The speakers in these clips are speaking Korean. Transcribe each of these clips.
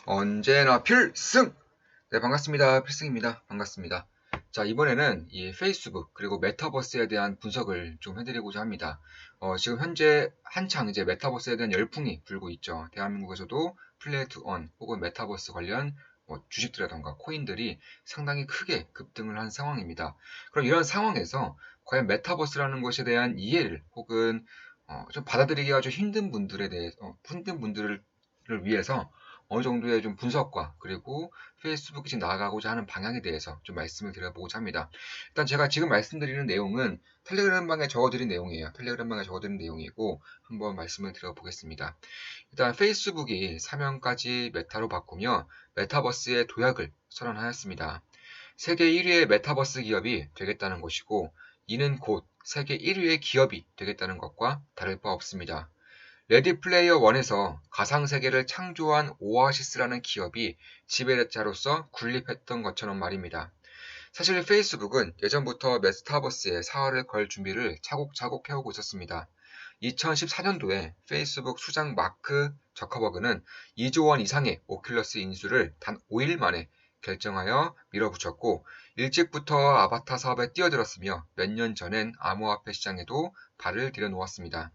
언제나 필승! 네, 반갑습니다. 필승입니다. 반갑습니다. 자, 이번에는 이 페이스북 그리고 메타버스에 대한 분석을 좀 해드리고자 합니다. 지금 현재 한창 이제 메타버스에 대한 열풍이 불고 있죠. 대한민국에서도 플레이 투 원 혹은 메타버스 관련 주식들이라던가 코인들이 상당히 크게 급등을 한 상황입니다. 그럼 이런 상황에서 과연 메타버스라는 것에 대한 이해를 혹은 좀 받아들이기가 좀 힘든 분들을 위해서 어느 정도의 좀 분석과 그리고 페이스북이 지금 나아가고자 하는 방향에 대해서 좀 말씀을 드려보고자 합니다. 일단 제가 지금 말씀드리는 내용은 텔레그램방에 적어드린 내용이에요. 텔레그램방에 적어드린 내용이고 한번 말씀을 드려보겠습니다. 일단 페이스북이 사명까지 메타로 바꾸며 메타버스의 도약을 선언하였습니다. 세계 1위의 메타버스 기업이 되겠다는 것이고 이는 곧 세계 1위의 기업이 되겠다는 것과 다를 바 없습니다. 레디 플레이어 1에서 가상세계를 창조한 오아시스라는 기업이 지배자로서 군림했던 것처럼 말입니다. 사실 페이스북은 예전부터 메타버스에 사활을 걸 준비를 차곡차곡 해오고 있었습니다. 2014년도에 페이스북 수장 마크 저커버그는 2조 원 이상의 오큘러스 인수를 단 5일 만에 결정하여 밀어붙였고 일찍부터 아바타 사업에 뛰어들었으며 몇 년 전엔 암호화폐 시장에도 발을 들여놓았습니다.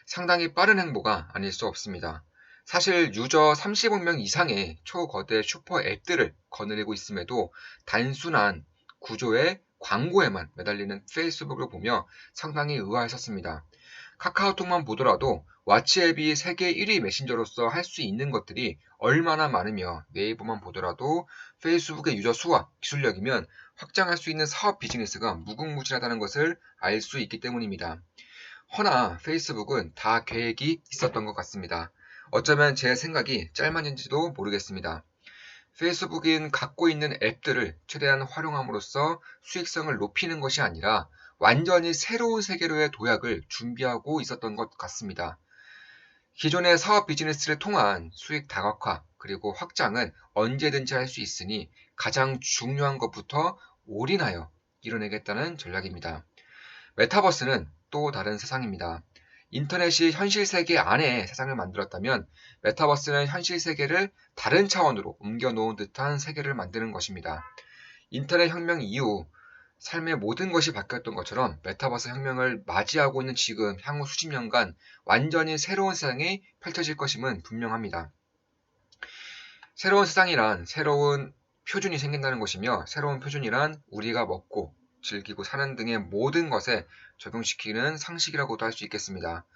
상당히 빠른 행보가 아닐 수 없습니다. 사실 유저 30억 명 이상의 초거대 슈퍼 앱들을 거느리고 있음에도 단순한 구조의 광고에만 매달리는 페이스북을 보며 상당히 의아했었습니다. 카카오톡만 보더라도 왓츠앱이 세계 1위 메신저로서 할 수 있는 것들이 얼마나 많으며 네이버만 보더라도 페이스북의 유저 수와 기술력이면 확장할 수 있는 사업 비즈니스가 무궁무진하다는 것을 알 수 있기 때문입니다. 허나 페이스북은 다 계획이 있었던 것 같습니다. 어쩌면 제 생각이 짤막인지도 모르겠습니다. 페이스북은 갖고 있는 앱들을 최대한 활용함으로써 수익성을 높이는 것이 아니라 완전히 새로운 세계로의 도약을 준비하고 있었던 것 같습니다. 기존의 사업 비즈니스를 통한 수익 다각화 그리고 확장은 언제든지 할 수 있으니 가장 중요한 것부터 올인하여 이뤄내겠다는 전략입니다. 메타버스는 또 다른 세상입니다. 인터넷이 현실 세계 안에 세상을 만들었다면 메타버스는 현실 세계를 다른 차원으로 옮겨놓은 듯한 세계를 만드는 것입니다. 인터넷 혁명 이후 삶의 모든 것이 바뀌었던 것처럼 메타버스 혁명을 맞이하고 있는 지금 향후 수십 년간 완전히 새로운 세상이 펼쳐질 것임은 분명합니다. 새로운 세상이란 새로운 표준이 생긴다는 것이며 새로운 표준이란 우리가 먹고 즐기고 사는 등의 모든 것에 적용시키는 상식이라고도 할 수 있겠습니다.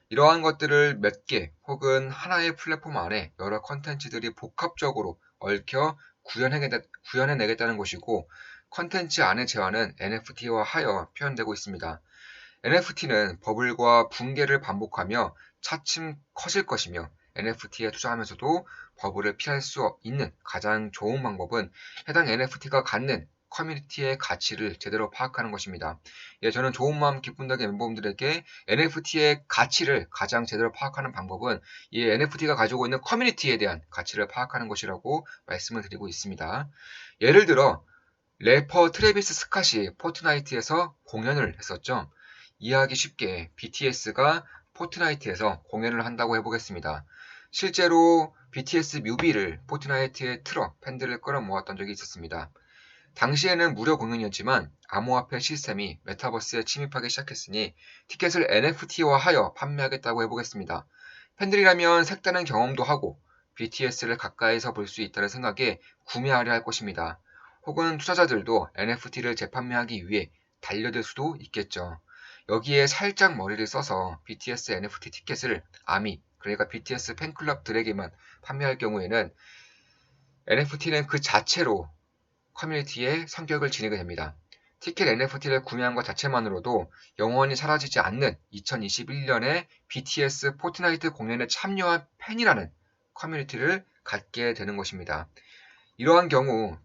이러한 것들을 몇 개 혹은 하나의 플랫폼 안에 여러 컨텐츠들이 복합적으로 얽혀 구현해내겠다는 것이고 컨텐츠 안의 재화는 NFT화 하여 표현되고 있습니다. NFT는 버블과 붕괴를 반복하며 차츰 커질 것이며 NFT에 투자하면서도 버블을 피할 수 있는 가장 좋은 방법은 해당 NFT가 갖는 커뮤니티의 가치를 제대로 파악하는 것입니다. 예, 저는 좋은 마음 기쁜 덕의 멤버분들에게 NFT의 가치를 가장 제대로 파악하는 방법은 이 NFT가 가지고 있는 커뮤니티에 대한 가치를 파악하는 것이라고 말씀을 드리고 있습니다. 예를 들어 래퍼 트래비스 스캇이 포트나이트에서 공연을 했었죠. 이해하기 쉽게 BTS가 포트나이트에서 공연을 한다고 해보겠습니다. 실제로 BTS 뮤비를 포트나이트에 틀어 팬들을 끌어모았던 적이 있었습니다. 당시에는 무료 공연이었지만 암호화폐 시스템이 메타버스에 침입하기 시작했으니 티켓을 NFT화하여 판매하겠다고 해보겠습니다. 팬들이라면 색다른 경험도 하고 BTS를 가까이서 볼 수 있다는 생각에 구매하려 할 것입니다. 혹은 투자자들도 NFT를 재판매하기 위해 달려들 수도 있겠죠. 여기에 살짝 머리를 써서 BTS NFT 티켓을 아미, 그러니까 BTS 팬클럽들에게만 판매할 경우에는 NFT는 그 자체로 커뮤니티의 성격을 지니게 됩니다. 티켓 NFT를 구매한 것 자체만으로도 영원히 사라지지 않는 2021년에 BTS 포트나이트 공연에 참여한 팬이라는 커뮤니티를 갖게 되는 것입니다. 이러한 경우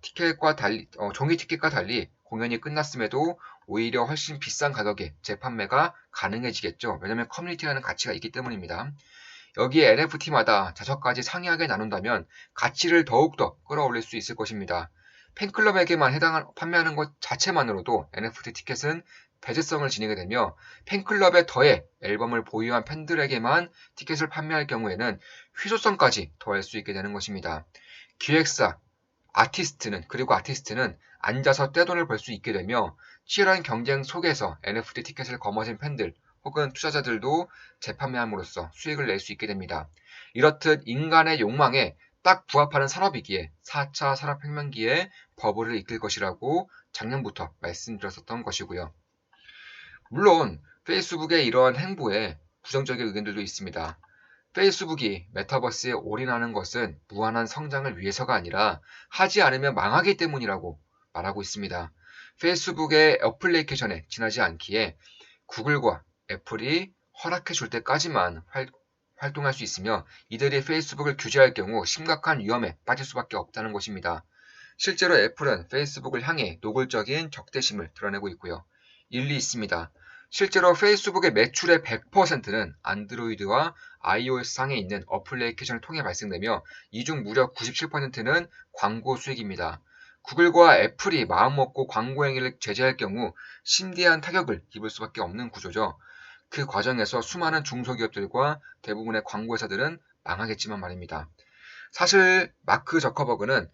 종이 티켓과 달리 공연이 끝났음에도 오히려 훨씬 비싼 가격에 재판매가 가능해지겠죠. 왜냐하면 커뮤니티라는 가치가 있기 때문입니다. 여기에 NFT마다 자석까지 상이하게 나눈다면 가치를 더욱더 끌어올릴 수 있을 것입니다. 팬클럽에게만 판매하는 것 자체만으로도 NFT 티켓은 배제성을 지니게 되며 팬클럽에 더해 앨범을 보유한 팬들에게만 티켓을 판매할 경우에는 희소성까지 더할 수 있게 되는 것입니다. 기획사, 아티스트는 앉아서 떼돈을 벌 수 있게 되며 치열한 경쟁 속에서 NFT 티켓을 거머쥔 팬들 혹은 투자자들도 재판매함으로써 수익을 낼 수 있게 됩니다. 이렇듯 인간의 욕망에 딱 부합하는 산업이기에 4차 산업혁명기에 버블을 이끌 것이라고 작년부터 말씀드렸었던 것이고요. 물론 페이스북의 이러한 행보에 부정적인 의견들도 있습니다. 페이스북이 메타버스에 올인하는 것은 무한한 성장을 위해서가 아니라 하지 않으면 망하기 때문이라고 말하고 있습니다. 페이스북의 어플리케이션에 지나지 않기에 구글과 애플이 허락해 줄 때까지만 활동할 수 있으며 이들이 페이스북을 규제할 경우 심각한 위험에 빠질 수밖에 없다는 것입니다. 실제로 애플은 페이스북을 향해 노골적인 적대심을 드러내고 있고요. 일리 있습니다. 실제로 페이스북의 매출의 100%는 안드로이드와 iOS 상에 있는 어플리케이션을 통해 발생되며 이 중 무려 97%는 광고 수익입니다. 구글과 애플이 마음먹고 광고 행위를 제재할 경우 심대한 타격을 입을 수밖에 없는 구조죠. 그 과정에서 수많은 중소기업들과 대부분의 광고회사들은 망하겠지만 말입니다. 사실 마크 저커버그는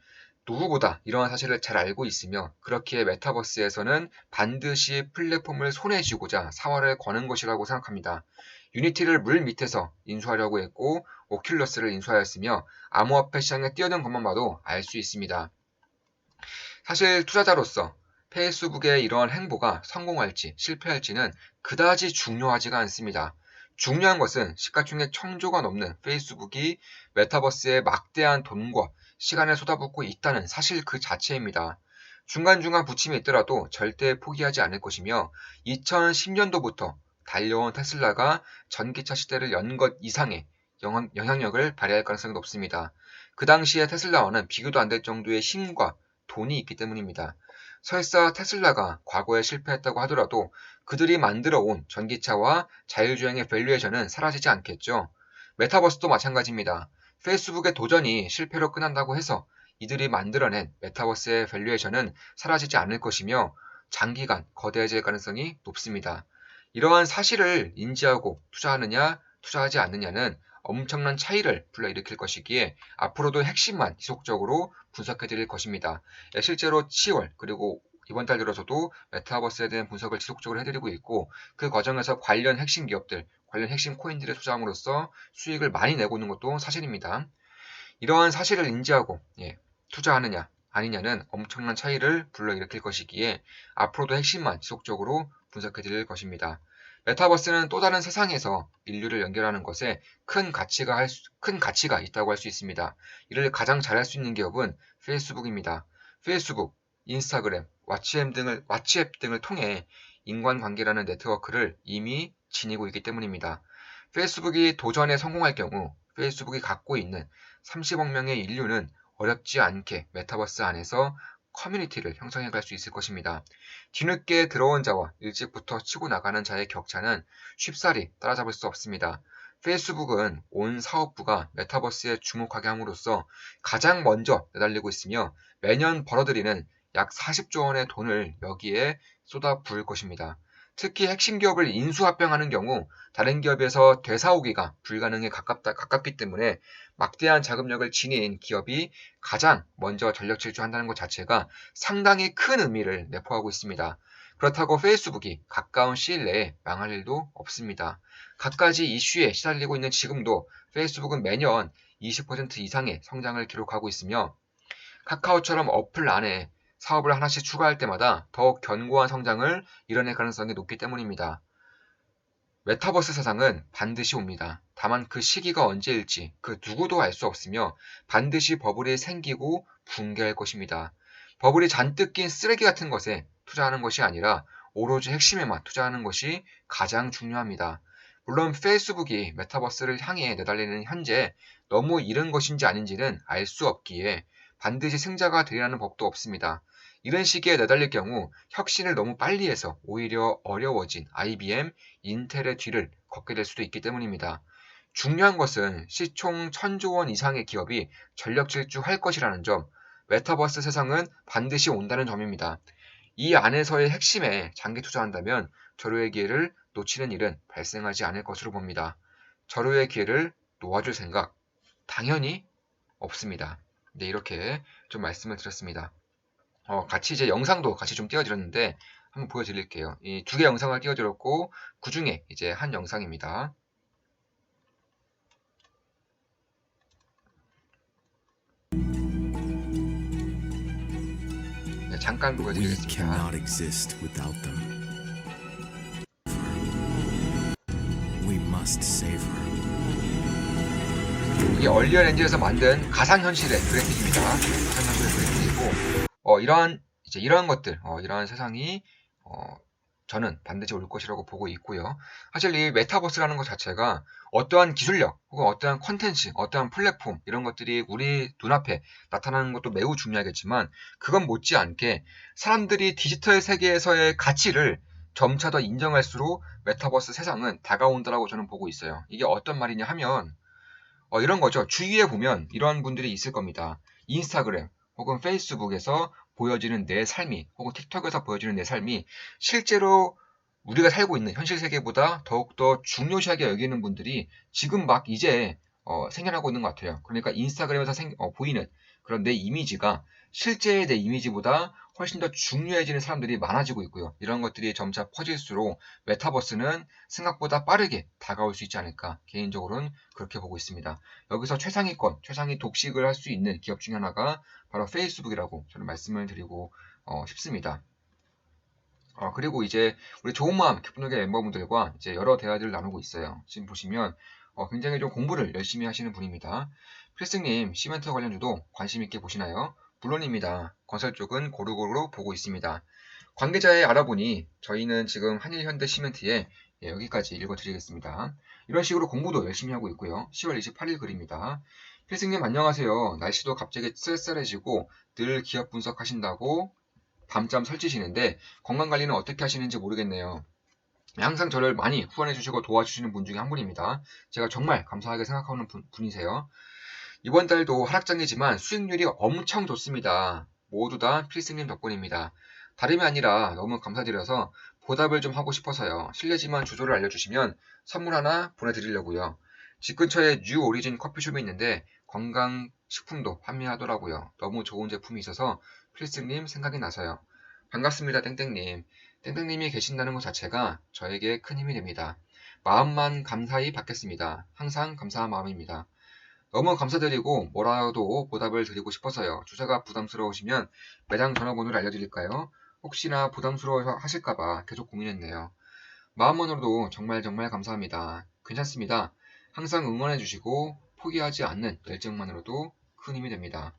누구보다 이러한 사실을 잘 알고 있으며 그렇기에 메타버스에서는 반드시 플랫폼을 손에 쥐고자 사활을 거는 것이라고 생각합니다. 유니티를 물 밑에서 인수하려고 했고 오큘러스를 인수하였으며 암호화폐 시장에 뛰어든 것만 봐도 알 수 있습니다. 사실 투자자로서 페이스북의 이러한 행보가 성공할지 실패할지는 그다지 중요하지가 않습니다. 중요한 것은 시가총액 1000조가 넘는 페이스북이 메타버스에 막대한 돈과 시간을 쏟아붓고 있다는 사실 그 자체입니다. 중간중간 부침이 있더라도 절대 포기하지 않을 것이며 2010년도부터 달려온 테슬라가 전기차 시대를 연 것 이상의 영향력을 발휘할 가능성이 높습니다. 그 당시에 테슬라와는 비교도 안 될 정도의 힘과 돈이 있기 때문입니다. 설사 테슬라가 과거에 실패했다고 하더라도 그들이 만들어 온 전기차와 자율주행의 밸류에이션은 사라지지 않겠죠. 메타버스도 마찬가지입니다. 페이스북의 도전이 실패로 끝난다고 해서 이들이 만들어낸 메타버스의 밸류에이션은 사라지지 않을 것이며 장기간 거대해질 가능성이 높습니다. 이러한 사실을 인지하고 투자하느냐, 투자하지 않느냐는 엄청난 차이를 불러일으킬 것이기에 앞으로도 핵심만 지속적으로 분석해 드릴 것입니다. 실제로 10월 그리고 이번 달 들어서도 메타버스에 대한 분석을 지속적으로 해드리고 있고 그 과정에서 관련 핵심 기업들, 관련 핵심 코인들에 투자함으로써 수익을 많이 내고 있는 것도 사실입니다. 이러한 사실을 인지하고 투자하느냐 아니냐는 엄청난 차이를 불러일으킬 것이기에 앞으로도 핵심만 지속적으로 분석해 드릴 것입니다. 메타버스는 또 다른 세상에서 인류를 연결하는 것에 큰 가치가 있다고 할 수 있습니다. 이를 가장 잘할 수 있는 기업은 페이스북입니다. 페이스북, 인스타그램, 왓츠앱 등을 통해 인간관계라는 네트워크를 이미 지니고 있기 때문입니다. 페이스북이 도전에 성공할 경우 페이스북이 갖고 있는 30억 명의 인류는 어렵지 않게 메타버스 안에서 커뮤니티를 형성해 갈 수 있을 것입니다. 뒤늦게 들어온 자와 일찍부터 치고 나가는 자의 격차는 쉽사리 따라잡을 수 없습니다. 페이스북은 온 사업부가 메타버스에 주목하게 함으로써 가장 먼저 내달리고 있으며 매년 벌어들이는 약 40조 원의 돈을 여기에 쏟아 부을 것입니다. 특히 핵심 기업을 인수합병하는 경우 다른 기업에서 되사오기가 불가능에 가깝기 때문에 막대한 자금력을 지닌 기업이 가장 먼저 전력 질주한다는 것 자체가 상당히 큰 의미를 내포하고 있습니다. 그렇다고 페이스북이 가까운 시일 내에 망할 일도 없습니다. 갖가지 이슈에 시달리고 있는 지금도 페이스북은 매년 20% 이상의 성장을 기록하고 있으며 카카오처럼 어플 안에 사업을 하나씩 추가할 때마다 더욱 견고한 성장을 이뤄낼 가능성이 높기 때문입니다. 메타버스 세상은 반드시 옵니다. 다만 그 시기가 언제일지 그 누구도 알 수 없으며 반드시 버블이 생기고 붕괴할 것입니다. 버블이 잔뜩 낀 쓰레기 같은 것에 투자하는 것이 아니라 오로지 핵심에만 투자하는 것이 가장 중요합니다. 물론 페이스북이 메타버스를 향해 내달리는 현재 너무 이른 것인지 아닌지는 알 수 없기에 반드시 승자가 되리라는 법도 없습니다. 이런 시기에 내달릴 경우 혁신을 너무 빨리 해서 오히려 어려워진 IBM, 인텔의 뒤를 걷게 될 수도 있기 때문입니다. 중요한 것은 시총 1000조 원 이상의 기업이 전력 질주할 것이라는 점, 메타버스 세상은 반드시 온다는 점입니다. 이 안에서의 핵심에 장기 투자한다면 절호의 기회를 놓치는 일은 발생하지 않을 것으로 봅니다. 절호의 기회를 놓아줄 생각 당연히 없습니다. 네, 이렇게 좀 말씀을 드렸습니다. 같이 이제 영상도 같이 좀 띄워드렸는데 한번 보여드릴게요. 이 두 개 영상을 띄워드렸고 그 중에 이제 한 영상입니다. 네, 잠깐 보여드리겠습니다. 이게 얼리언 엔진에서 만든 가상현실의 그래픽입니다. 가상현실의 그래픽이고 이러한 것들, 이러한 세상이 저는 반드시 올 것이라고 보고 있고요. 사실 이 메타버스라는 것 자체가 어떠한 기술력 혹은 어떠한 컨텐츠, 어떠한 플랫폼 이런 것들이 우리 눈앞에 나타나는 것도 매우 중요하겠지만 그건 못지않게 사람들이 디지털 세계에서의 가치를 점차 더 인정할수록 메타버스 세상은 다가온다라고 저는 보고 있어요. 이게 어떤 말이냐 하면 이런 거죠. 주위에 보면 이런 분들이 있을 겁니다. 인스타그램 혹은 페이스북에서 보여지는 내 삶이 혹은 틱톡에서 보여지는 내 삶이 실제로 우리가 살고 있는 현실 세계보다 더욱더 중요시하게 여기는 분들이 지금 막 이제 생겨나고 있는 것 같아요. 그러니까 인스타그램에서 보이는 그런 내 이미지가 실제의 내 이미지보다 훨씬 더 중요해지는 사람들이 많아지고 있고요. 이런 것들이 점차 퍼질수록 메타버스는 생각보다 빠르게 다가올 수 있지 않을까 개인적으로는 그렇게 보고 있습니다. 여기서 최상위권, 최상위 독식을 할 수 있는 기업 중에 하나가 바로 페이스북이라고 저는 말씀을 드리고 싶습니다. 그리고 이제 우리 좋은 마음 기쁨노게 멤버분들과 이제 여러 대화들을 나누고 있어요. 지금 보시면 굉장히 좀 공부를 열심히 하시는 분입니다. 필승님 시멘트 관련주도 관심 있게 보시나요? 물론입니다. 건설 쪽은 고루고루 보고 있습니다. 관계자에 알아보니 저희는 지금 한일현대 시멘트에 여기까지 읽어드리겠습니다. 이런 식으로 공부도 열심히 하고 있고요. 10월 28일 글입니다. 필승님 안녕하세요. 날씨도 갑자기 쌀쌀해지고 늘 기업 분석하신다고 밤잠 설치시는데 건강관리는 어떻게 하시는지 모르겠네요. 항상 저를 많이 후원해주시고 도와주시는 분 중에 한 분입니다. 제가 정말 감사하게 생각하는 분이세요. 이번 달도 하락장이지만 수익률이 엄청 좋습니다. 모두 다 필승님 덕분입니다. 다름이 아니라 너무 감사드려서 보답을 좀 하고 싶어서요. 실례지만 주소를 알려주시면 선물 하나 보내드리려고요. 집 근처에 뉴 오리진 커피숍이 있는데 건강식품도 판매하더라고요. 너무 좋은 제품이 있어서 필승님 생각이 나서요. 반갑습니다, 땡땡님. 땡땡님이 계신다는 것 자체가 저에게 큰 힘이 됩니다. 마음만 감사히 받겠습니다. 항상 감사한 마음입니다. 너무 감사드리고 뭐라도 보답을 드리고 싶어서요. 주소가 부담스러우시면 매장 전화번호를 알려드릴까요? 혹시나 부담스러워 하실까봐 계속 고민했네요. 마음만으로도 정말 정말 감사합니다. 괜찮습니다. 항상 응원해주시고 포기하지 않는 열정만으로도 큰 힘이 됩니다.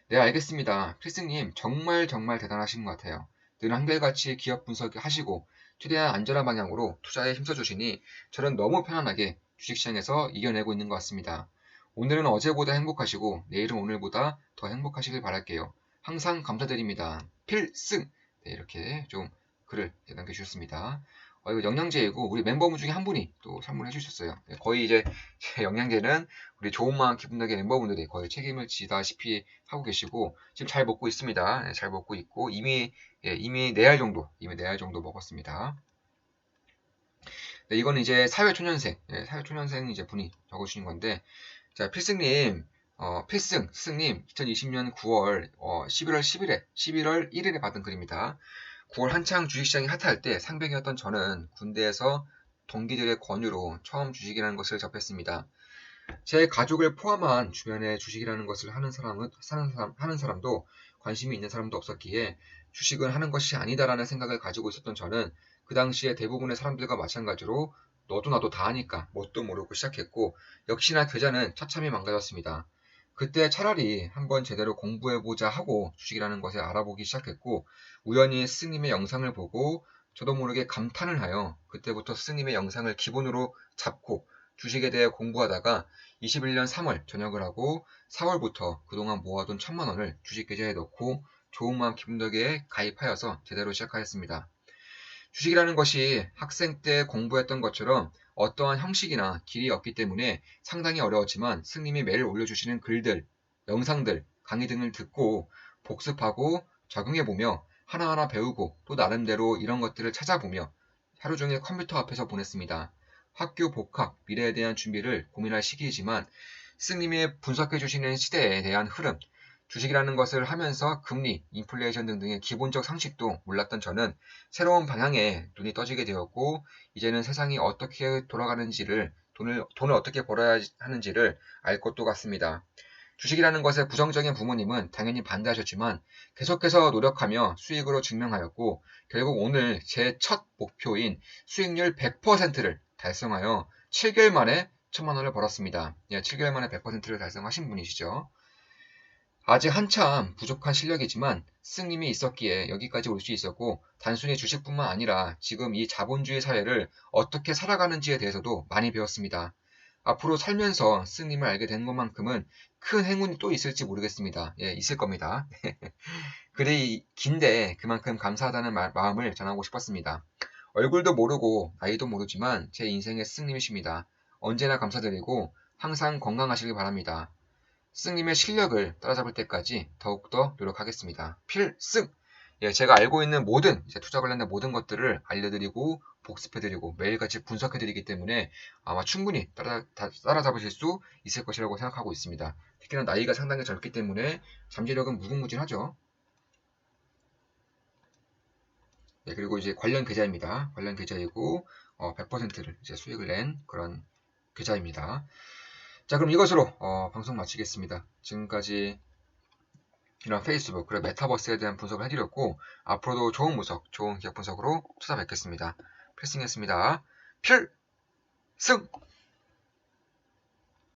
네, 알겠습니다. 필승님 정말 정말 대단하신 것 같아요. 늘 한결같이 기업 분석하시고 최대한 안전한 방향으로 투자에 힘써주시니 저는 너무 편안하게 주식시장에서 이겨내고 있는 것 같습니다. 오늘은 어제보다 행복하시고 내일은 오늘보다 더 행복하시길 바랄게요. 항상 감사드립니다. 필승! 네, 이렇게 좀 글을 남겨주셨습니다. 이거 영양제이고 우리 멤버분 중에 한 분이 또 선물해 주셨어요. 네, 거의 이제 제 영양제는 우리 좋은 마음 기분 나게 멤버분들이 거의 책임을 지다시피 하고 계시고 지금 잘 먹고 있습니다. 네, 잘 먹고 있고 이미 4알 정도 먹었습니다. 네, 이거는 이제 사회초년생, 사회초년생 이제 분이 적어주신 건데, 자, 필승님, 스승님, 2020년 9월, 11월 1일에 받은 글입니다. 9월 한창 주식시장이 핫할 때 상병이었던 저는 군대에서 동기들의 권유로 처음 주식이라는 것을 접했습니다. 제 가족을 포함한 주변에 주식이라는 것을 하는 사람도 관심이 있는 사람도 없었기에 주식은 하는 것이 아니다라는 생각을 가지고 있었던 저는 그 당시에 대부분의 사람들과 마찬가지로 너도 나도 다 하니까 뭣도 모르고 시작했고 역시나 계좌는 처참히 망가졌습니다. 그때 차라리 한번 제대로 공부해보자 하고 주식이라는 것을 알아보기 시작했고 우연히 스승님의 영상을 보고 저도 모르게 감탄을 하여 그때부터 스승님의 영상을 기본으로 잡고 주식에 대해 공부하다가 21년 3월 전역을 하고 4월부터 그동안 모아둔 1,000만원을 주식 계좌에 넣고 좋은 마음 기분 덕에 가입하여서 제대로 시작하였습니다. 주식이라는 것이 학생 때 공부했던 것처럼 어떠한 형식이나 길이 없기 때문에 상당히 어려웠지만 스님이 매일 올려주시는 글들, 영상들, 강의 등을 듣고 복습하고 적용해보며 하나하나 배우고 또 나름대로 이런 것들을 찾아보며 하루 종일 컴퓨터 앞에서 보냈습니다. 학교 복학, 미래에 대한 준비를 고민할 시기이지만 스님이 분석해 주시는 시대에 대한 흐름, 주식이라는 것을 하면서 금리, 인플레이션 등등의 기본적 상식도 몰랐던 저는 새로운 방향에 눈이 떠지게 되었고 이제는 세상이 어떻게 돌아가는지를 돈을 어떻게 벌어야 하는지를 알 것도 같습니다. 주식이라는 것에 부정적인 부모님은 당연히 반대하셨지만 계속해서 노력하며 수익으로 증명하였고 결국 오늘 제 첫 목표인 수익률 100%를 달성하여 7개월 만에 1,000만 원을 벌었습니다. 7개월 만에 100%를 달성하신 분이시죠. 아직 한참 부족한 실력이지만 스승님이 있었기에 여기까지 올 수 있었고 단순히 주식뿐만 아니라 지금 이 자본주의 사회를 어떻게 살아가는지에 대해서도 많이 배웠습니다. 앞으로 살면서 스승님을 알게 된 것만큼은 큰 행운이 또 있을지 모르겠습니다. 있을 겁니다. 글이 긴데 그만큼 감사하다는 마음을 전하고 싶었습니다. 얼굴도 모르고 나이도 모르지만 제 인생의 스승님이십니다. 언제나 감사드리고 항상 건강하시길 바랍니다. 스승님의 실력을 따라잡을 때까지 더욱더 노력하겠습니다. 필승! 제가 알고 있는 모든 투자 관련된 모든 것들을 알려드리고 복습해드리고 매일같이 분석해드리기 때문에 아마 충분히 따라잡으실 수 있을 것이라고 생각하고 있습니다. 특히나 나이가 상당히 젊기 때문에 잠재력은 무궁무진하죠. 그리고 이제 관련 계좌입니다. 관련 계좌이고 100%를 이제 수익을 낸 그런 계좌입니다. 자, 그럼 이것으로 방송 마치겠습니다. 지금까지 이런 페이스북 그리고 메타버스에 대한 분석을 해드렸고 앞으로도 좋은 분석, 좋은 기업 분석으로 찾아뵙겠습니다. 필승이었습니다. 필승!